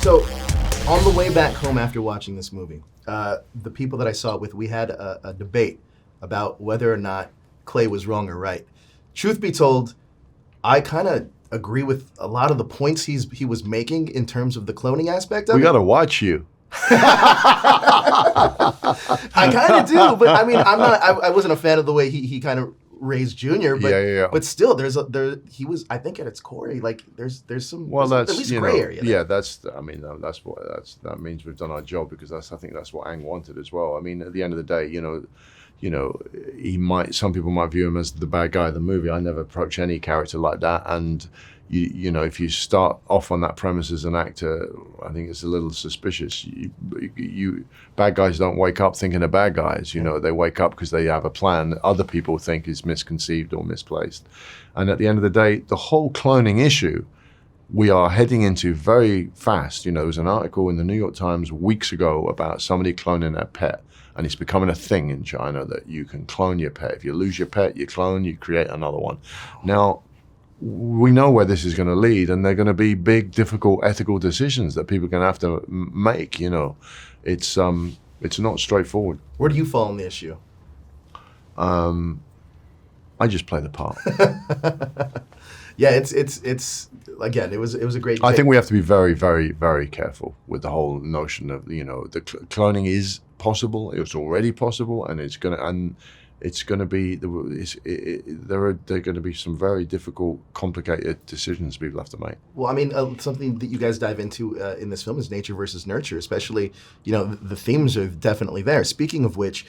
So, on the way back home after watching this movie, the people that I saw it with, we had a debate about whether or not Clay was wrong or right. Truth be told, I kind of agree with a lot of the points he was making in terms of the cloning aspect of it. We got to watch you. I kind of do, but I mean, I wasn't a fan of the way he kind of raised Junior, but Yeah. but still, he was, I think at its core, there's some, Well, there's that's at least gray area there. Yeah, that means we've done our job, because I think that's what Ang wanted as well. I mean, at the end of the day, some people might view him as the bad guy of the movie. I never approach any character like that, and if you start off on that premise as an actor, I think it's a little suspicious. Bad guys don't wake up thinking they're bad guys. They wake up because they have a plan that other people think is misconceived or misplaced. And at the end of the day, the whole cloning issue, we are heading into very fast. There was an article in the New York Times weeks ago about somebody cloning their pet. And it's becoming a thing in China that you can clone your pet. If you lose your pet, you clone, you create another one. Now, we know where this is going to lead, and they're going to be big, difficult ethical decisions that people are going to have to make. It's not straightforward. Where do you fall on the issue? I just play the part. Yeah, it's again, it was a great. I think we have to be very, very, very careful with the whole notion of the cloning is possible. It's already possible, and there are going to be some very difficult, complicated decisions people have to make. Well, I mean, something that you guys dive into in this film is nature versus nurture, especially, the themes are definitely there. Speaking of which,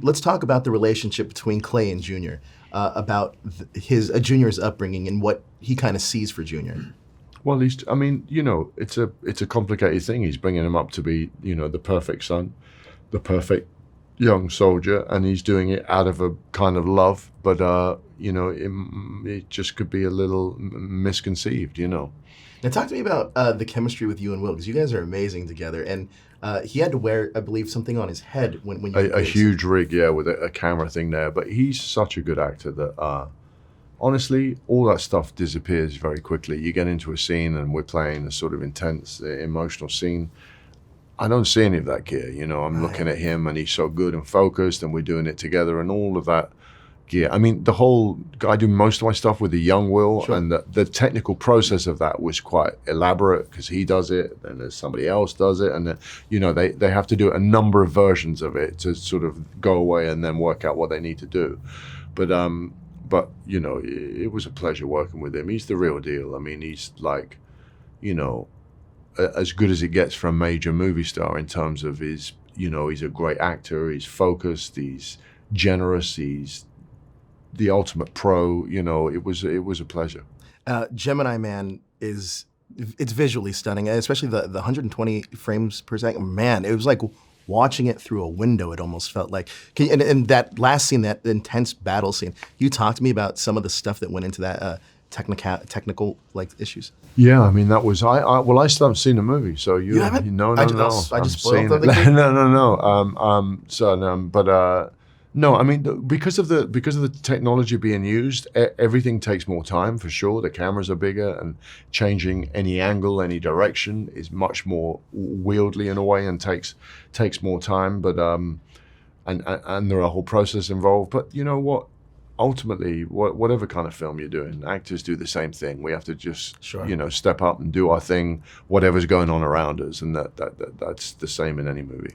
let's talk about the relationship between Clay and Junior, about Junior's upbringing and what he kind of sees for Junior. Well, it's a complicated thing. He's bringing him up to be, the perfect son, the perfect young soldier, and he's doing it out of a kind of love, but it just could be a little misconceived. Now talk to me about the chemistry with you and Will, because you guys are amazing together, and he had to wear, I believe, something on his head when you a huge rig, with a camera thing there, but he's such a good actor that honestly, all that stuff disappears very quickly. You get into a scene and we're playing a sort of intense, emotional scene. I don't see any of that gear. I'm looking at him, and he's so good and focused, and we're doing it together, and all of that gear. I mean, I do most of my stuff with the young Will, sure. And the technical process of that was quite elaborate, because he does it, and there's somebody else does it, and they have to do a number of versions of it to sort of go away and then work out what they need to do. But it was a pleasure working with him. He's the real deal. I mean, he's like, as good as it gets for a major movie star in terms of he's a great actor, he's focused, he's generous, he's the ultimate pro. It was a pleasure. Gemini Man it's visually stunning, especially the 120 frames per second. Man, it was like watching it through a window. It almost felt like, and that last scene, that intense battle scene, you talked to me about some of the stuff that went into that technical like issues. Yeah, I mean, that was I still haven't seen the movie, so you haven't? No. I just spoiled everything. No. I mean, because of the technology being used, everything takes more time for sure. The cameras are bigger, and changing any angle, any direction is much more wieldy in a way, and takes more time. But and there are a whole process involved. But you know what? Ultimately, whatever kind of film you're doing, actors do the same thing. We have to just, step up and do our thing, whatever's going on around us, and that's the same in any movie.